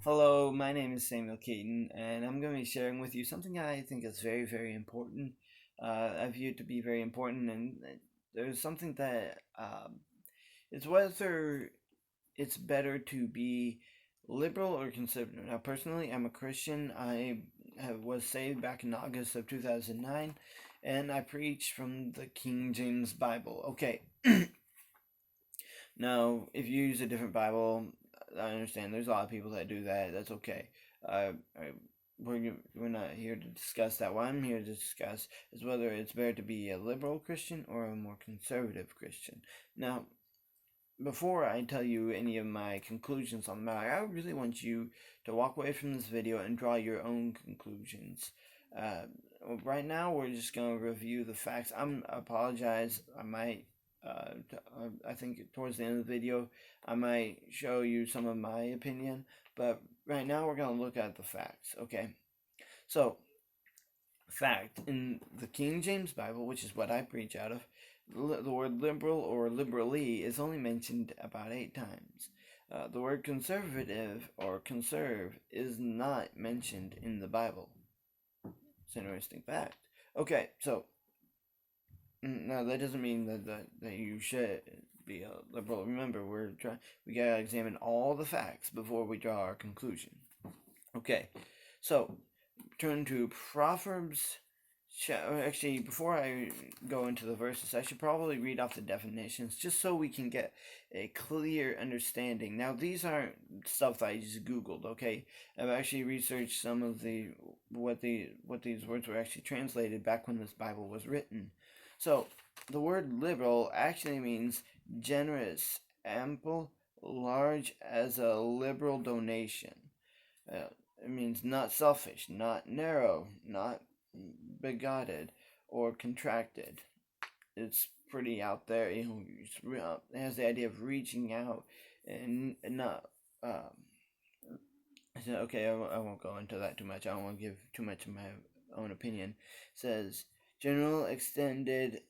Hello, my name is Samuel Keaton, and I'm going to be sharing with you something I think is very, very important. I view it to be very important, and there's something that it's whether it's better to be liberal or conservative. Now, personally, I'm a Christian. Was saved back in August of 2009, and I preach from the King James Bible. Okay, now, if you use a different Bible, I understand there's a lot of people that do that. That's okay. I, we're not here to discuss that. What I'm here to discuss is whether it's better to be a liberal Christian or a more conservative Christian. Now, before I tell you any of my conclusions on the matter, I really want you to walk away from this video and draw your own conclusions. Uh, right now, we're just going to review the facts. I apologize. I think towards the end of the video, I might show you some of my opinion, but right now we're going to look at the facts, okay? So, fact, in the King James Bible, which is what I preach out of, the word liberal or liberally is only mentioned about 8 times. The word conservative or conserve is not mentioned in the Bible. It's an interesting fact. Okay, so now that doesn't mean that you should be a liberal. Remember, we gotta examine all the facts before we draw our conclusion. Okay, so turn to Proverbs. Actually, before I go into the verses, I should probably read off the definitions just so we can get a clear understanding. Now, these aren't stuff that I just Googled. Okay, I've actually researched some of what these words were actually translated back when this Bible was written. So, the word liberal actually means generous, ample, large as a liberal donation. Uh, it means not selfish, not narrow, not bigoted, or contracted. It's pretty out there. It has the idea of reaching out and not. Okay, I won't go into that too much. I don't want to give too much of my own opinion. It says general, extended,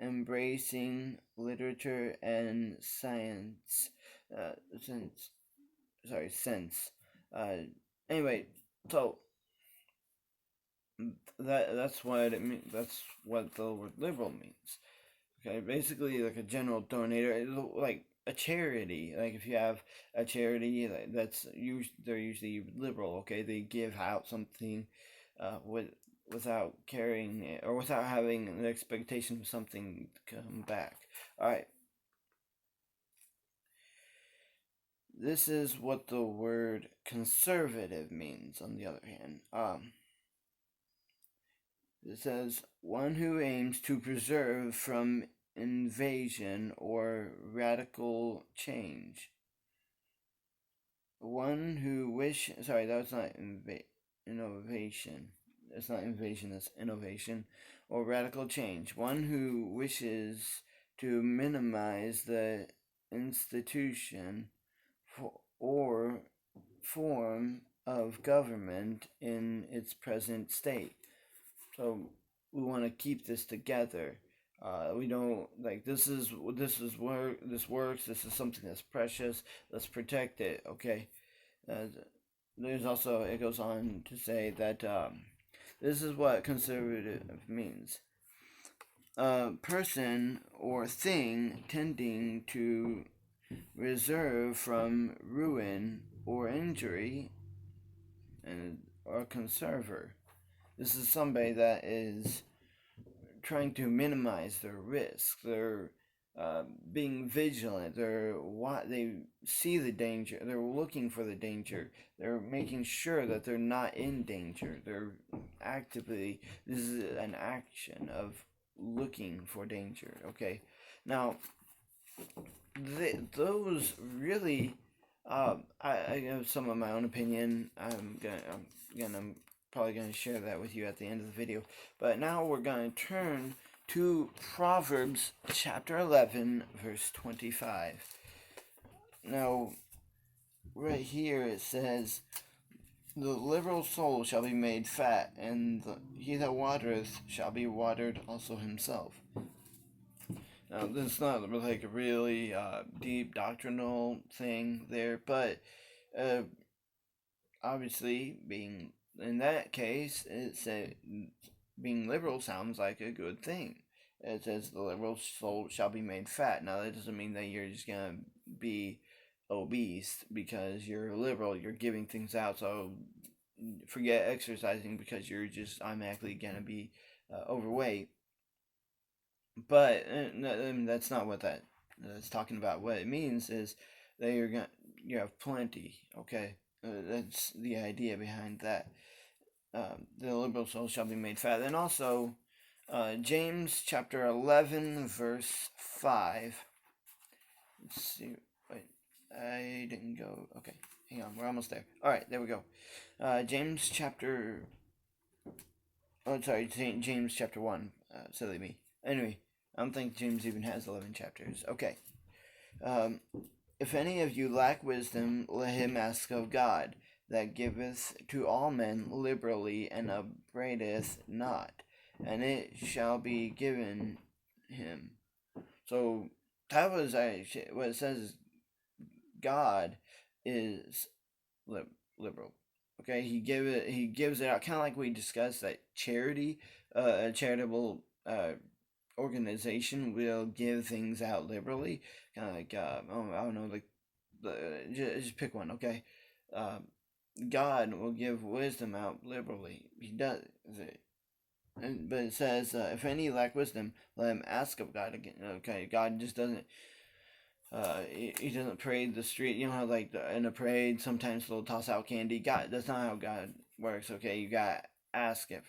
embracing literature and science. Uh, sense. Sorry, sense. Uh, anyway, so that's what it means. That's what the word liberal means. Okay, basically like a general donator, like a charity. Like if you have a charity they're usually liberal. Okay, they give out something, without caring or without having an expectation of something to come back. All right, this is what the word conservative means. On the other hand, it says one who aims to preserve from invasion or radical change. One who wish sorry, that's not innovation. It's not invasion, it's innovation or radical change. One who wishes to minimize the institution or form of government in its present state. So we want to keep this together. We don't like this is work. This works. This is something that's precious. Let's protect it. Okay. Uh, there's also it goes on to say that this is what conservative means. A person or thing tending to reserve from ruin or injury, and or conserver. This is somebody that is trying to minimize their risk. They're being vigilant. They see the danger. They're looking for the danger. They're making sure that they're not in danger. They're actively. This is an action of looking for danger. Okay, now those really. I have some of my own opinion. I'm probably gonna share that with you at the end of the video. But now we're gonna turn to Proverbs chapter 11, verse 25. Now, right here it says, "The liberal soul shall be made fat, and he that watereth shall be watered also himself." Now, this is not like a really deep doctrinal thing there, but uh, obviously, being in that case, being liberal sounds like a good thing. It says the liberal soul shall be made fat. Now that doesn't mean that you're just gonna be obese because you're liberal. You're giving things out, so forget exercising because you're just automatically gonna be overweight. But that's not what that's talking about. What it means is that you have plenty. Okay, that's the idea behind that. The liberal soul shall be made fat. And also, James chapter 11 verse 5. Let's see. Wait, I didn't go. Okay, hang on. We're almost there. All right, there we go. James chapter. Oh, sorry, James chapter 1. Silly me. Anyway, I don't think James even has 11 chapters. Okay. Um, if any of you lack wisdom, let him ask of God, that giveth to all men liberally, and upbraideth not, and it shall be given him. So that was what it says. God is liberal. Okay, he gives it out, kind of like we discussed that charity, a charitable organization will give things out liberally, kind of like I don't know, like just pick one, okay. God will give wisdom out liberally. He does it. But it says, if any lack wisdom, let him ask of God again. Okay, God just doesn't. He doesn't parade the street. You know how like in a parade sometimes they'll toss out candy. God, that's not how God works. Okay, you gotta ask it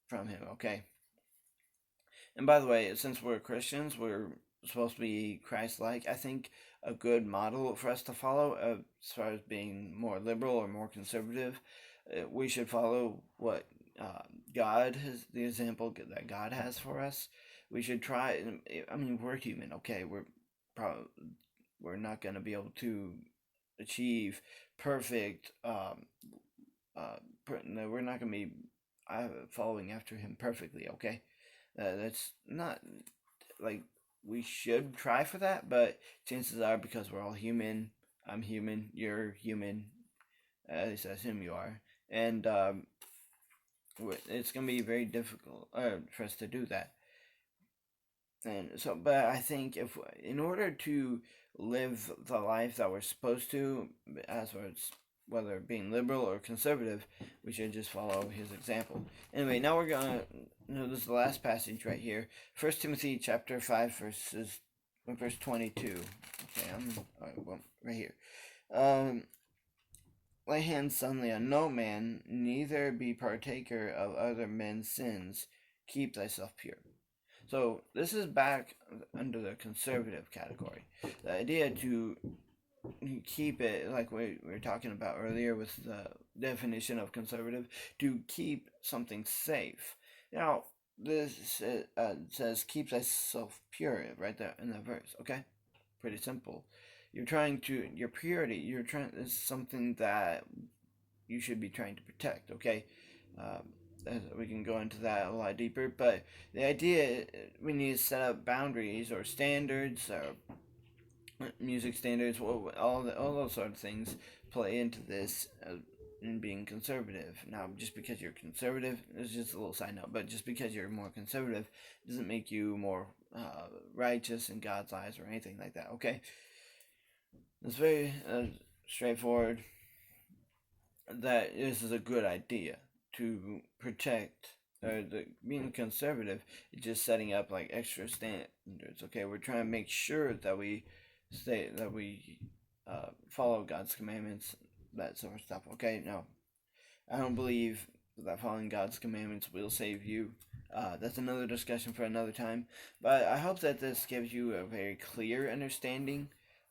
from Him. Okay. And by the way, since we're Christians, we're supposed to be Christ-like. I think a good model for us to follow, as far as being more liberal or more conservative, we should follow what God has, the example that God has for us. We should try. I mean, we're human, okay? We're not gonna be able to achieve perfect. We're not gonna be following after Him perfectly, okay? That's not like we should try for that, but chances are because we're all human. I'm human. You're human. At least I assume you are, and it's gonna be very difficult for us to do that. And so, but I think if in order to live the life that we're supposed to, as far as whether being liberal or conservative, we should just follow his example. Anyway, now we're gonna. This is the last passage right here. 1 Timothy chapter 5 verse 22. Okay, right here. Lay hands suddenly on no man, neither be partaker of other men's sins. Keep thyself pure. So this is back under the conservative category. The idea to keep it, like we were talking about earlier with the definition of conservative, to keep something safe. Now, this says keep thyself pure right there in that verse, okay? Pretty simple. You're trying to, your purity, is something that you should be trying to protect, okay? We can go into that a lot deeper, but the idea, we need to set up boundaries or standards or music standards, all those sort of things play into this in being conservative. Now, just because you're conservative, it's just a little side note, but just because you're more conservative doesn't make you more righteous in God's eyes or anything like that, okay? It's very straightforward that this is a good idea to protect being conservative is just setting up like extra standards. Okay, we're trying to make sure that we follow God's commandments, that sort of stuff. Okay, no, I don't believe that following God's commandments will save you. That's another discussion for another time. But I hope that this gives you a very clear understanding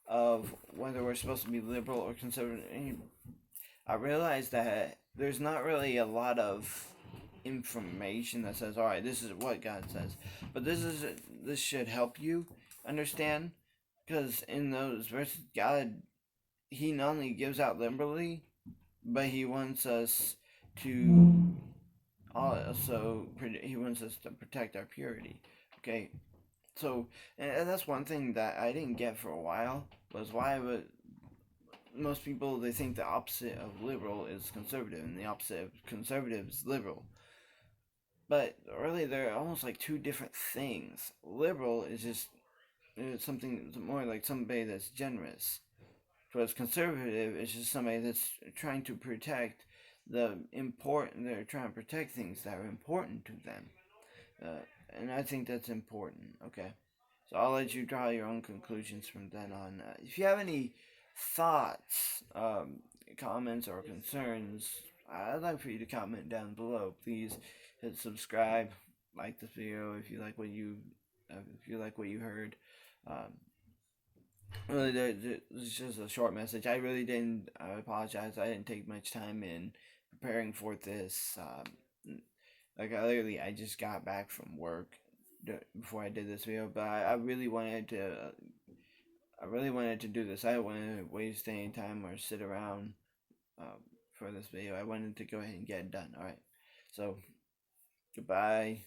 of whether we're supposed to be liberal or conservative. I realize that there's not really a lot of information that says, all right, this is what God says. But this should help you understand, because in those verses, God, He not only gives out liberally, but He wants us to also He wants us to protect our purity. Okay, so and that's one thing that I didn't get for a while was why most people, they think the opposite of liberal is conservative, and the opposite of conservative is liberal. But really, they're almost like two different things. Liberal is just something more like somebody that's generous, whereas conservative is just somebody that's trying to protect the important. They're trying to protect things that are important to them, uh, and I think that's important. Okay, so I'll let you draw your own conclusions from then on. If you have any thoughts, comments, or concerns, I'd like for you to comment down below. Please hit subscribe, like this video if you like what you heard. Um, really, it's just a short message. I really didn't. I apologize. I didn't take much time in preparing for this. I just got back from work before I did this video, but I really wanted to. I really wanted to do this. I didn't want to waste any time or sit around for this video. I wanted to go ahead and get it done. All right. So goodbye.